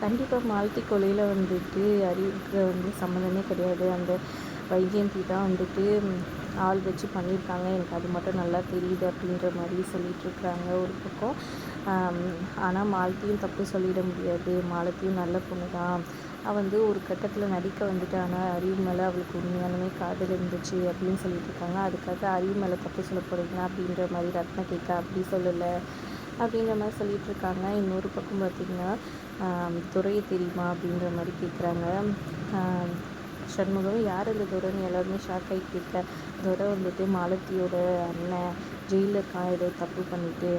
கண்டிப்பாக மாலத்தி கொலையில் வந்துட்டு அறிவுக்கு சம்மந்தமே கிடையாது. அந்த வைஜெயந்தி தான் வந்துட்டு ஆள் வச்சு பண்ணியிருக்காங்க. எனக்கு அது மட்டும் நல்லா தெரியுது அப்படின்ற மாதிரி சொல்லிகிட்ருக்குறாங்க ஒரு பக்கம். ஆனால் மாலத்தியும் தப்பு சொல்லிட முடியாது. மாலத்தியும் நல்ல பொண்ணு தான். அவள் ஒரு கட்டத்தில் நடிக்க வந்துட்டு, ஆனால் அறிவு மேலே அவளுக்கு உண்மையாலுமே காதல் இருந்துச்சு அப்படின்னு சொல்லிட்டுருக்காங்க. அதுக்காக அறிவு மேலே தப்பு சொல்ல போகிறீங்களா அப்படின்ற மாதிரி ரத்னா கேட்க, அப்படி சொல்லலை அப்படின்ற மாதிரி சொல்லிகிட்ருக்காங்க. இன்னொரு பக்கம் பார்த்திங்கன்னா, துறையை தெரியுமா அப்படின்ற மாதிரி கேட்குறாங்க. சண்முகம் யார் அந்த துரைன்னு எல்லாருமே ஷாக் ஆகி கேட்க, துரை வந்துட்டு மாலத்தியோட அண்ணன், ஜெயிலில் இருக்கான் ஏதோ தப்பு பண்ணிவிட்டு.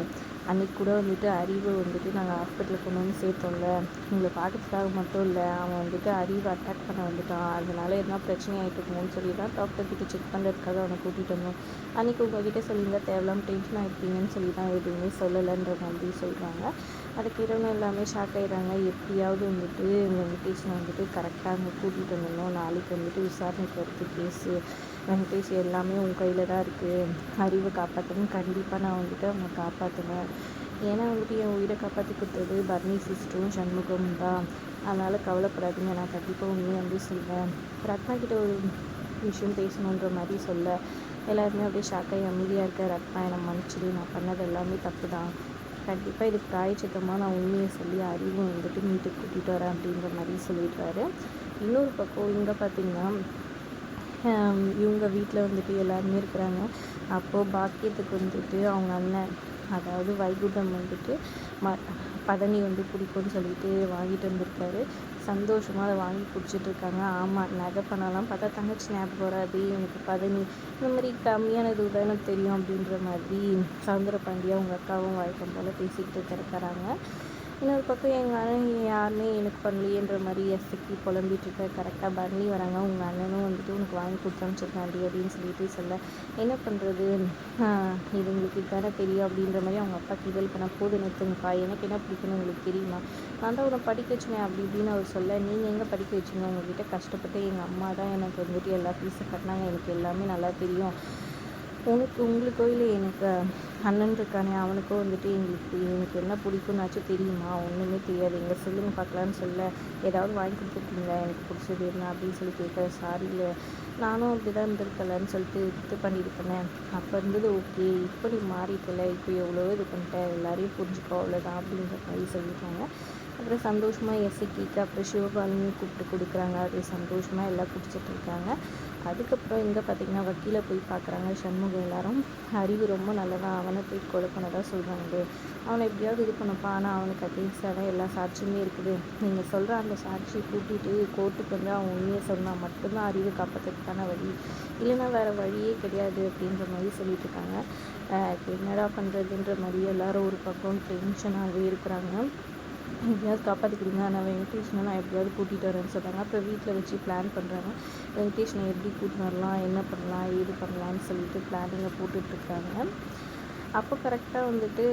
அன்றைக்கி கூட வந்துட்டு அறிவை வந்துட்டு நாங்கள் ஹாஸ்பிட்டலில் கொண்டு வந்து சேர்த்தோம்ல, உங்களை பார்க்கறதுக்காக மட்டும் இல்லை, அவன் வந்துட்டு அறிவை அட்டாக் பண்ண வந்துட்டான், அதனால எதனா பிரச்சனை ஆகிட்டு இருக்குமோன்னு சொல்லி தான் டாக்டர்கிட்ட செக் பண்ணுறதுக்காக அவனை கூட்டிகிட்டு வந்தோம். அன்றைக்கி உங்கள்கிட்ட சொல்லியிருந்தா தேவையில்லாமல் டென்ஷன் ஆகிருப்பீங்கன்னு சொல்லி தான் எதுவுமே சொல்லலைன்ற மாதிரி சொல்கிறாங்க. அதுக்கு இடம்னு எல்லாமே ஷாக் ஆகிடுறாங்க. எப்படியாவது வந்துட்டு வெங்கடேஷனை வந்துட்டு கரெக்டாக அங்கே கூட்டிகிட்டு வந்துடணும். நாளைக்கு வந்துட்டு விசாரணைக்கு வருது கேஸு. வெங்கடேஷ் எல்லாமே உன் கையில் தான் இருக்குது. அறிவை காப்பாற்றணும். கண்டிப்பாக நான் வந்துட்டு அவனை காப்பாற்றுவேன். ஏன்னா வந்துட்டு என் உயிரை காப்பாற்றி கொடுத்தது பர்னி சிஸ்டரும் சண்முகம் தான். அதனால் கவலைப்படாதீங்க, நான் கண்டிப்பாக உண்மையை சொல்வேன். ரத்னா கிட்ட ஒரு விஷயம் பேசணுன்ற மாதிரி சொல்ல, எல்லாருமே அப்படியே ஷாக்காகி அமைதியாக இருக்க. ரத்னா என்னை மன்னிச்சிடு, நான் பண்ணது எல்லாமே தப்பு தான். கண்டிப்பாக இதுக்கு பிராயச்சித்தமாக நான் உண்மையை சொல்லி அறிவு வந்துட்டு மீட்டுக்கு கூட்டிகிட்டு வரேன் அப்படின்ற மாதிரி சொல்லிடுறாரு. இன்னொரு பக்கம் இங்கே பார்த்திங்கன்னா, இவங்க வீட்டில் வந்துட்டு எல்லாருமே இருக்கிறாங்க. அப்போது பாக்கியத்துக்கு வந்துட்டு அவங்க அண்ணன், அதாவது வைகுண்டம் வந்துட்டு பதனி பிடிக்கும்னு சொல்லிட்டு வாங்கிட்டு வந்திருக்காரு. சந்தோஷமாக அதை வாங்கி குடிச்சிட்ருக்காங்க. ஆமாம், நகை பண்ணலாம் பார்த்தா தங்கச்சி ஞாபகம் வராது, எனக்கு பதனி இந்த மாதிரி கம்மியானது தானே தெரியும் அப்படின்ற மாதிரி சவுந்தர பாண்டியா அவங்க அக்காவும் வழக்கம் போல் பேசிக்கிட்டு திறக்கிறாங்க. இன்னொரு பக்கம் எங்கள் அண்ணன் யாருமே எனக்கு பண்ணலையேன்ற மாதிரி எஸ்க்கு புலம்பிகிட்ருக்க. கரெக்டாக பரணி வராங்க. உங்கள் அண்ணனும் வந்துட்டு உனக்கு வாங்கி கொடுத்து அனுப்பிச்சிருக்காண்டி அப்படின்னு சொல்லிட்டு சொல்ல, என்ன பண்ணுறது, இது உங்களுக்கு தானே தெரியும் அப்படின்ற மாதிரி அவங்க அப்பா கிண்டல் பண்ண, போது நிறுத்துங்கப்பா, எனக்கு என்ன பிடிக்குன்னு உங்களுக்கு தெரியுமா, நான் தான் உன்னை படிக்க வச்சுனேன் அப்படி இப்படின்னு அவர் சொல்ல, நீங்கள் எங்கே படிக்க வச்சுங்க, உங்கள்கிட்ட கஷ்டப்பட்டு எங்கள் அம்மா தான் எனக்கு வந்துட்டு எல்லா ஃபீஸும் கட்டினாங்க, எனக்கு எல்லாமே நல்லா தெரியும். உங்களுக்கோ இல்லை எனக்கு அண்ணன் இருக்கானே அவனுக்கோ வந்துட்டு எனக்கு என்ன பிடிக்கும்னாச்சும் தெரியுமா, ஒன்றுமே தெரியாது, எங்கே சொல்லுங்கள் பார்க்கலான்னு சொல்ல, ஏதாவது வாங்கி கொடுத்துருக்கீங்களா எனக்கு பிடிச்சது என்ன அப்படின்னு சொல்லி கேட்க, சாரி இல்லை நானும் அப்படி தான் இருந்திருக்கலன்னு சொல்லிட்டு இது பண்ணியிருக்கேன். அப்போ இருந்தது ஓகே, இப்போ நீ மாறிட்டல, இப்போ எவ்வளோ இது பண்ணிட்டேன், எல்லாரையும் புரிஞ்சுக்கோ அவ்வளோதான் அப்படின்ற மாதிரி சொல்லியிருக்காங்க. அப்புறம் சந்தோஷமாக கேட்க, அப்புறம் சிவபாலினியும் கூப்பிட்டு கொடுக்குறாங்க. அது சந்தோஷமாக எல்லாம் குடிச்சிட்ருக்காங்க. அதுக்கப்புறம் இங்கே பார்த்திங்கன்னா வக்கீலை போய் பார்க்குறாங்க சண்முகம் எல்லாரும். அறிவு ரொம்ப நல்லதான், அவனை போய் கொலை பண்ணதான் சொல்கிறாங்க, அவனை எப்படியாவது இது பண்ணப்பா, ஆனால் அவனுக்கு அகேன்ஸ்டாக தான் எல்லா சாட்சியுமே இருக்குது. நீங்கள் சொல்கிற அந்த சாட்சியை கூட்டிகிட்டு கோர்ட்டுக்கு வந்து அவன் உண்மையை சொன்னால் மட்டும்தான் அறிவு காப்பாற்றுறதுக்கான வழி, இல்லைன்னா வேறு வழியே கிடையாது அப்படின்ற மாதிரி சொல்லிட்டு இருக்காங்க. என்னடா பண்ணுறதுன்ற மாதிரி எல்லோரும் ஒரு பக்கம் டென்ஷனாகவே இருக்கிறாங்க. எப்படியாவது காப்பாற்றி கொடுங்க, ஆனால் வெங்கடேஷ்னை நான் எப்படியாவது கூட்டிகிட்டு வரேன்னு சொல்கிறாங்க. அப்புறம் வீட்டில் வச்சு பிளான் பண்ணுறாங்க, வெங்கடேஷ்னை எப்படி கூட்டின்னு வரலாம், என்ன பண்ணலாம், ஏது பண்ணலான்னு சொல்லிட்டு பிளானிங்கை போட்டுட்ருக்காங்க. அப்போ கரெக்டாக வந்துட்டு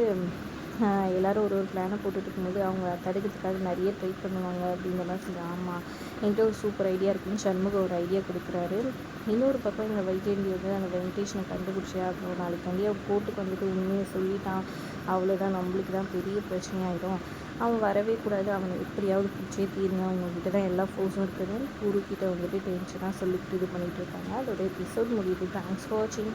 எல்லோரும் ஒரு பிளானை போட்டுட்டு இருக்கும்போது அவங்க தடுக்கிறதுக்காக நிறைய ட்ரை பண்ணுவாங்க அப்படின்ற மாதிரி சொல்லி, ஆமாம் என்கிட்ட ஒரு சூப்பர் ஐடியா இருக்குன்னு சண்முகம் ஒரு ஐடியா கொடுக்குறாரு. இன்னொரு பக்கம் எங்கள் வைஜெயந்தி அந்த வெங்கடேஷனை கண்டுபிடிச்சே ஆகணும், நாளைக்கு வந்து அவன் கோர்ட்டுக்கு வந்துட்டு உண்மையை சொல்லிட்டான், அவ்வளோதான், நம்மளுக்கு தான் பெரிய பிரச்சனையாயிடும், அவன் வரவே கூடாது, அவனை எப்படியாவது பிடிச்சே தீருங்க, அவங்கக்கிட்ட தான் எல்லா ஃபோர்ஸும் இருக்குதுன்னு குருக்கிட்ட வந்துட்டு டென்ஷனாக சொல்லிக்கிட்டு இது பண்ணிகிட்டு இருக்காங்க. அதோட எபிசோட் முடியுது. தேங்க்ஸ் ஃபார் வாட்சிங்.